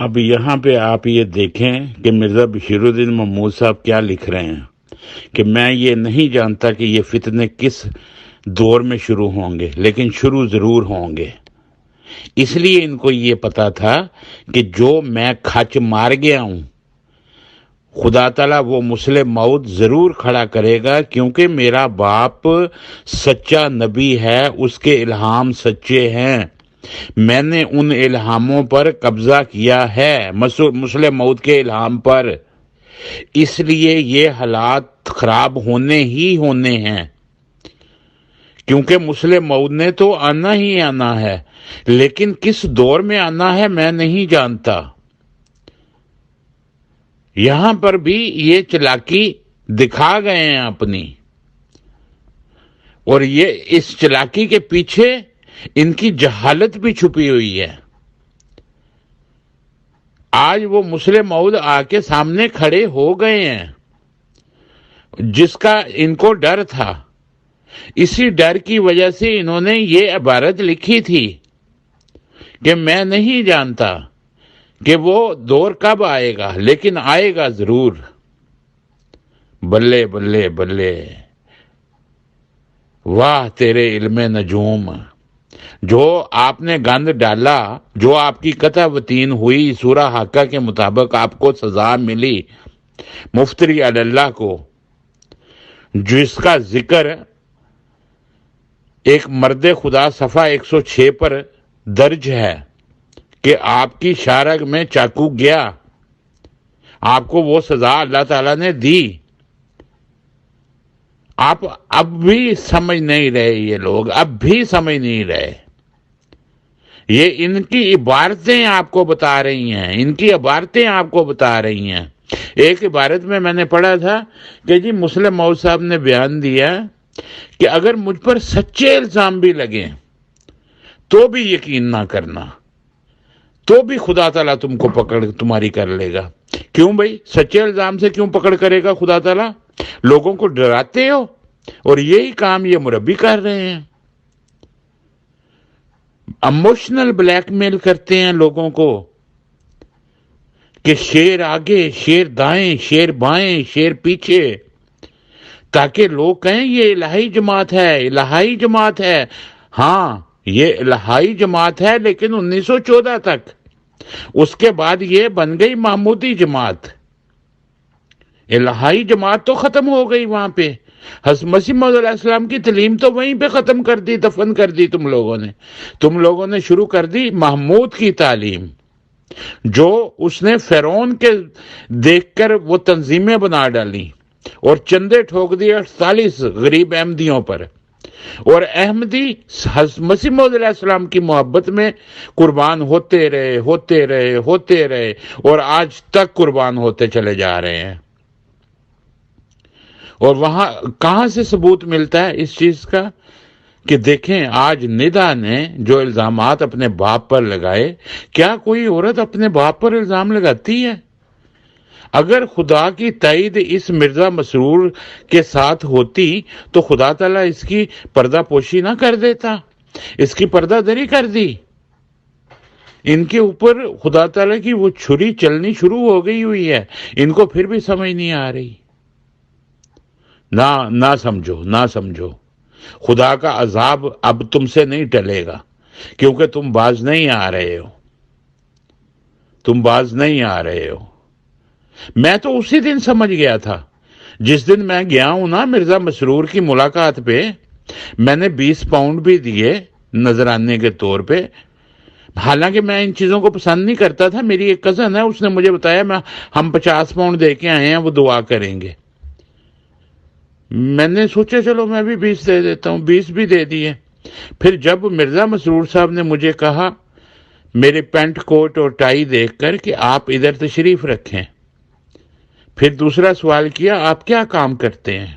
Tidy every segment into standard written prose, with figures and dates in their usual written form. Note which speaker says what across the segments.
Speaker 1: اب یہاں پہ آپ یہ دیکھیں کہ مرزا بشیر الدین محمود صاحب کیا لکھ رہے ہیں کہ میں یہ نہیں جانتا کہ یہ فتنے کس دور میں شروع ہوں گے، لیکن شروع ضرور ہوں گے۔ اس لیے ان کو یہ پتا تھا کہ جو میں کھچ مار گیا ہوں، خدا تعالیٰ وہ مسلم موت ضرور کھڑا کرے گا، کیونکہ میرا باپ سچا نبی ہے، اس کے الہام سچے ہیں، میں نے ان الہاموں پر قبضہ کیا ہے، مسلم موت کے الہام پر۔ اس لیے یہ حالات خراب ہونے ہی ہونے ہیں، کیونکہ مسلم موت نے تو آنا ہی آنا ہے، لیکن کس دور میں آنا ہے میں نہیں جانتا۔ یہاں پر بھی یہ چلاکی دکھا گئے ہیں اپنی، اور یہ اس چلاکی کے پیچھے ان کی جہالت بھی چھپی ہوئی ہے۔ آج وہ مسلم موعود آ کے سامنے کھڑے ہو گئے ہیں، جس کا ان کو ڈر تھا، اسی ڈر کی وجہ سے انہوں نے یہ عبارت لکھی تھی کہ میں نہیں جانتا کہ وہ دور کب آئے گا، لیکن آئے گا ضرور۔ بلے بلے بلے، واہ تیرے علم نجوم، جو آپ نے گند ڈالا، جو آپ کی قطع وطین ہوئی، سورہ حاقہ کے مطابق آپ کو سزا ملی مفتری علی اللہ کو، جس کا ذکر ایک مرد خدا صفحہ 106 پر درج ہے کہ آپ کی شارگ میں چاقو گیا، آپ کو وہ سزا اللہ تعالیٰ نے دی۔ آپ اب بھی سمجھ نہیں رہے، یہ لوگ اب بھی سمجھ نہیں رہے۔ یہ ان کی عبارتیں آپ کو بتا رہی ہیں، ان کی عبارتیں آپ کو بتا رہی ہیں۔ ایک عبارت میں نے پڑھا تھا کہ جی مسلم موعود صاحب نے بیان دیا کہ اگر مجھ پر سچے الزام بھی لگیں تو بھی یقین نہ کرنا، تو بھی خدا تعالیٰ تم کو پکڑ تمہاری کر لے گا۔ کیوں بھائی؟ سچے الزام سے کیوں پکڑ کرے گا خدا تعالیٰ؟ لوگوں کو ڈراتے ہو، اور یہی کام یہ مربی کر رہے ہیں، ایموشنل بلیک میل کرتے ہیں لوگوں کو کہ شیر آگے، شیر دائیں، شیر بائیں، شیر پیچھے، تاکہ لوگ کہیں یہ الہی جماعت ہے، الہی جماعت ہے۔ ہاں یہ الہی جماعت ہے، لیکن 1914 تک، اس کے بعد یہ بن گئی محمودی جماعت۔ الہی جماعت تو ختم ہو گئی وہاں پہ، حضرت مسیح موعود علیہ السلام کی تعلیم تو وہیں پہ ختم کر دی، دفن کر دی تم لوگوں نے شروع کر دی محمود کی تعلیم، جو اس نے فرعون کے دیکھ کر وہ تنظیمیں بنا ڈالی اور چندے ٹھوک دیے 48 غریب احمدیوں پر، اور احمدی حضرت مسیح موعود علیہ السلام کی محبت میں قربان ہوتے رہے ہوتے رہے ہوتے رہے، اور آج تک قربان ہوتے چلے جا رہے ہیں۔ اور وہاں کہاں سے ثبوت ملتا ہے اس چیز کا کہ دیکھیں آج ندا نے جو الزامات اپنے باپ پر لگائے، کیا کوئی عورت اپنے باپ پر الزام لگاتی ہے؟ اگر خدا کی تائید اس مرزا مسرور کے ساتھ ہوتی تو خدا تعالیٰ اس کی پردہ پوشی نہ کر دیتا، اس کی پردہ دری کر دی۔ ان کے اوپر خدا تعالیٰ کی وہ چھری چلنی شروع ہو گئی ہوئی ہے، ان کو پھر بھی سمجھ نہیں آ رہی۔ نہ سمجھو، خدا کا عذاب اب تم سے نہیں ٹلے گا، کیونکہ تم باز نہیں آ رہے ہو۔ میں تو اسی دن سمجھ گیا تھا جس دن میں گیا ہوں نا مرزا مسرور کی ملاقات پہ، میں نے 20 پاؤنڈ بھی دیے نذرانے کے طور پہ، حالانکہ میں ان چیزوں کو پسند نہیں کرتا تھا۔ میری ایک کزن ہے، اس نے مجھے بتایا ہم 50 پاؤنڈ دے کے آئے ہیں، وہ دعا کریں گے۔ میں نے سوچا چلو میں بھی 20 دے دیتا ہوں، 20 بھی دے دیے۔ پھر جب مرزا مسرور صاحب نے مجھے کہا میرے پینٹ کوٹ اور ٹائی دیکھ کر کہ آپ ادھر تشریف رکھیں، پھر دوسرا سوال کیا آپ کیا کام کرتے ہیں؟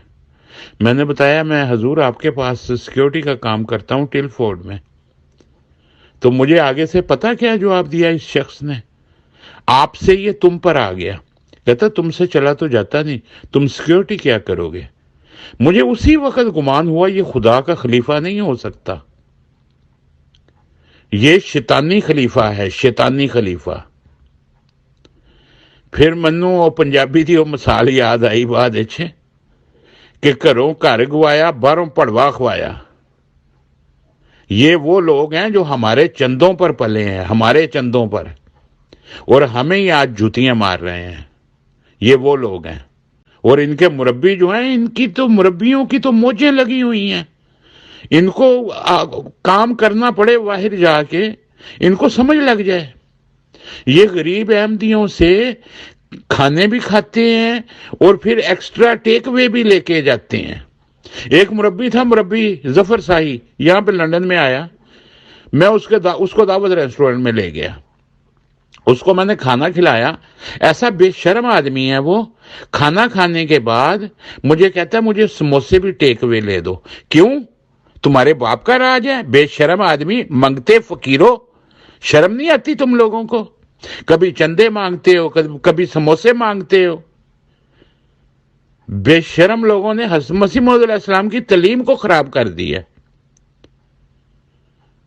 Speaker 1: میں نے بتایا میں حضور آپ کے پاس سیکیورٹی کا کام کرتا ہوں ٹل فورڈ میں۔ تو مجھے آگے سے پتا کیا جواب دیا اس شخص نے؟ آپ سے یہ تم پر آ گیا، کہتا تم سے چلا تو جاتا نہیں، تم سیکیورٹی کیا کرو گے؟ مجھے اسی وقت گمان ہوا یہ خدا کا خلیفہ نہیں ہو سکتا، یہ شیطانی خلیفہ ہے، شیطانی خلیفہ۔ ਫਿਰ ਮੈਨੂੰ ਉਹ ਪੰਜਾਬੀ ਦੀ ਉਹ ਮਿਸਾਲ ਯਾਦ ਆਈ ਬਾਅਦ ਵਿੱਚ کہ گھروں گھر گوایا باہروں پڑوا کھوایا۔ یہ وہ لوگ ہیں جو ہمارے چندوں پر پلے ہیں، ہمارے چندوں پر، اور ہمیں ہی آج جوتیاں مار رہے ہیں۔ یہ وہ لوگ ہیں، اور ان کے مربی جو ہیں، ان کی تو مربیوں کی تو موجیں لگی ہوئی ہیں۔ ان کو کام کرنا پڑے باہر جا کے، ان کو سمجھ لگ جائے۔ یہ غریب احمدیوں سے کھانے بھی کھاتے ہیں اور پھر ایکسٹرا ٹیک وے بھی لے کے جاتے ہیں۔ ایک مربی تھا، مربی ظفر شاہی، یہاں پہ لندن میں آیا، میں اس کو دعوت ریسٹورنٹ میں لے گیا، اس کو میں نے کھانا کھلایا۔ ایسا بے شرم آدمی ہے وہ، کھانا کھانے کے بعد مجھے کہتا ہے مجھے سموسے بھی ٹیک وے لے دو۔ کیوں؟ تمہارے باپ کا راج ہے؟ بے شرم آدمی، منگتے فقیرو، شرم نہیں آتی تم لوگوں کو؟ کبھی چندے مانگتے ہو، کبھی سموسے مانگتے ہو۔ بے شرم لوگوں نے حضرت مسیح موعود علیہ السلام کی تعلیم کو خراب کر دی ہے۔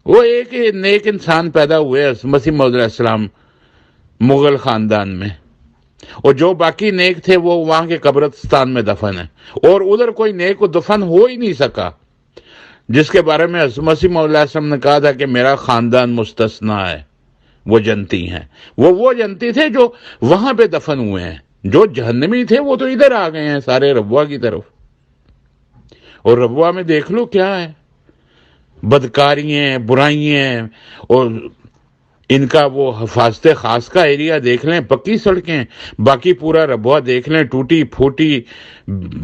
Speaker 1: وہ ایک نیک انسان پیدا ہوئے حضرت مسیح موعود علیہ السلام مغل خاندان میں، اور جو باقی نیک تھے وہ وہاں کے قبرستان میں دفن ہیں، اور ادھر کوئی نیک دفن ہو ہی نہیں سکا، جس کے بارے میں حضرت مسیح موعود علیہ السلام نے کہا تھا کہ میرا خاندان مستثنیٰ ہے، وہ جنتی ہیں۔ وہ جنتی تھے جو وہاں پہ دفن ہوئے ہیں، جو جہنمی تھے وہ تو ادھر آ گئے ہیں سارے ربوہ کی طرف۔ اور ربوہ میں دیکھ لو کیا ہے، بدکاریاں، برائیاں، اور ان کا وہ حفاظت خاص کا ایریا دیکھ لیں، پکی سڑکیں، باقی پورا ربوہ دیکھ لیں ٹوٹی پھوٹی،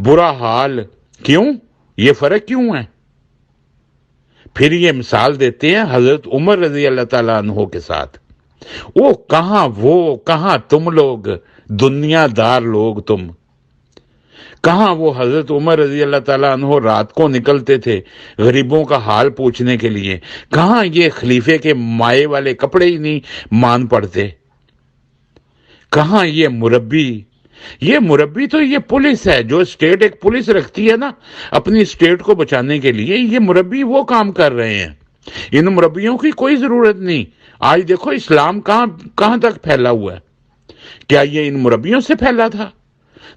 Speaker 1: برا حال۔ کیوں؟ یہ فرق کیوں ہے؟ پھر یہ مثال دیتے ہیں حضرت عمر رضی اللہ تعالیٰ عنہ کے ساتھ۔ وہ کہاں تم لوگ دنیا دار لوگ، تم کہاں وہ حضرت عمر رضی اللہ تعالیٰ عنہ رات کو نکلتے تھے غریبوں کا حال پوچھنے کے لیے؟ کہاں یہ خلیفے کے مائے والے کپڑے ہی نہیں مان پڑتے؟ کہاں یہ مربی تو یہ پولیس ہے، جو اسٹیٹ ایک پولیس رکھتی ہے نا اپنی اسٹیٹ کو بچانے کے لیے، یہ مربی وہ کام کر رہے ہیں۔ ان مربیوں کی کوئی ضرورت نہیں۔ آج دیکھو اسلام کہاں تک پھیلا ہوا ہے۔ کیا یہ ان مربیوں سے پھیلا تھا؟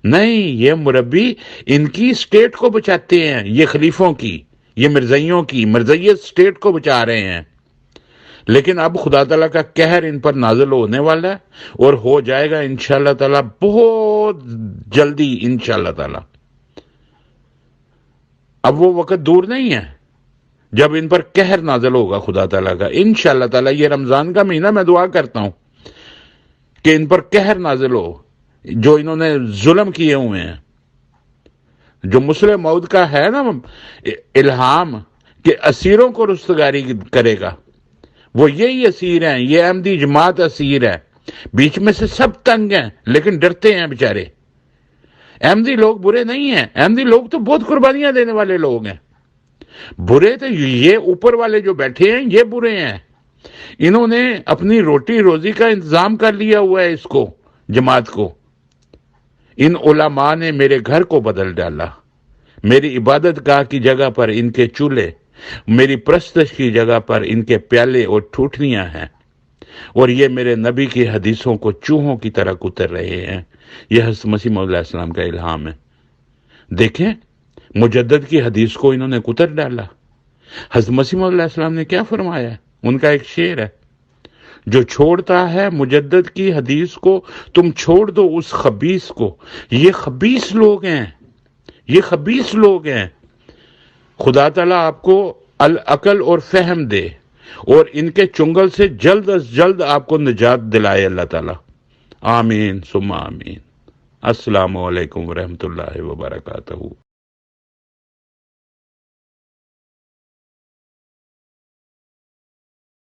Speaker 1: نہیں، یہ مربی ان کی اسٹیٹ کو بچاتے ہیں، یہ خلیفوں کی، یہ مرزائیوں کی، مرزائیت اسٹیٹ کو بچا رہے ہیں۔ لیکن اب خدا تعالیٰ کا قہر ان پر نازل ہونے والا ہے، اور ہو جائے گا انشاءاللہ تعالیٰ بہت جلدی انشاءاللہ تعالیٰ۔ اب وہ وقت دور نہیں ہے جب ان پر قہر نازل ہوگا خدا تعالیٰ کا انشاءاللہ تعالیٰ۔ یہ رمضان کا مہینہ میں دعا کرتا ہوں کہ ان پر قہر نازل ہو، جو انہوں نے ظلم کیے ہوئے ہیں۔ جو مسلم موعود کا ہے نا الہام کہ اسیروں کو رستگاری کرے گا، وہ یہی اسیر ہیں، یہ احمدی جماعت اسیر ہے۔ بیچ میں سے سب تنگ ہیں لیکن ڈرتے ہیں بیچارے۔ احمدی لوگ برے نہیں ہیں، احمدی لوگ تو بہت قربانیاں دینے والے لوگ ہیں۔ برے تو یہ اوپر والے جو بیٹھے ہیں یہ برے ہیں۔ انہوں نے اپنی روٹی روزی کا انتظام کر لیا ہوا ہے اس کو، جماعت کو۔ ان علماء نے میرے گھر کو بدل ڈالا، میری عبادت گاہ کی جگہ پر ان کے چولہے، میری پرستش کی جگہ پر ان کے پیالے اور ٹھوٹنیاں ہیں، اور یہ میرے نبی کی حدیثوں کو چوہوں کی طرح کتر رہے ہیں۔ یہ حضرت مسیح موعود علیہ السلام کا الہام ہے۔ دیکھیں مجدد کی حدیث کو انہوں نے کتر ڈالا۔ حضرت مسیح موعود علیہ السلام نے کیا فرمایا؟ ان کا ایک شعر ہے، جو چھوڑتا ہے مجدد کی حدیث کو تم چھوڑ دو اس خبیث کو۔ یہ خبیث لوگ ہیں، یہ خبیث لوگ ہیں۔ خدا تعالیٰ آپ کو العقل اور فہم دے، اور ان کے چنگل سے جلد از جلد آپ کو نجات دلائے اللہ تعالیٰ۔ آمین ثم آمین۔ السلام علیکم ورحمۃ اللہ وبرکاتہ۔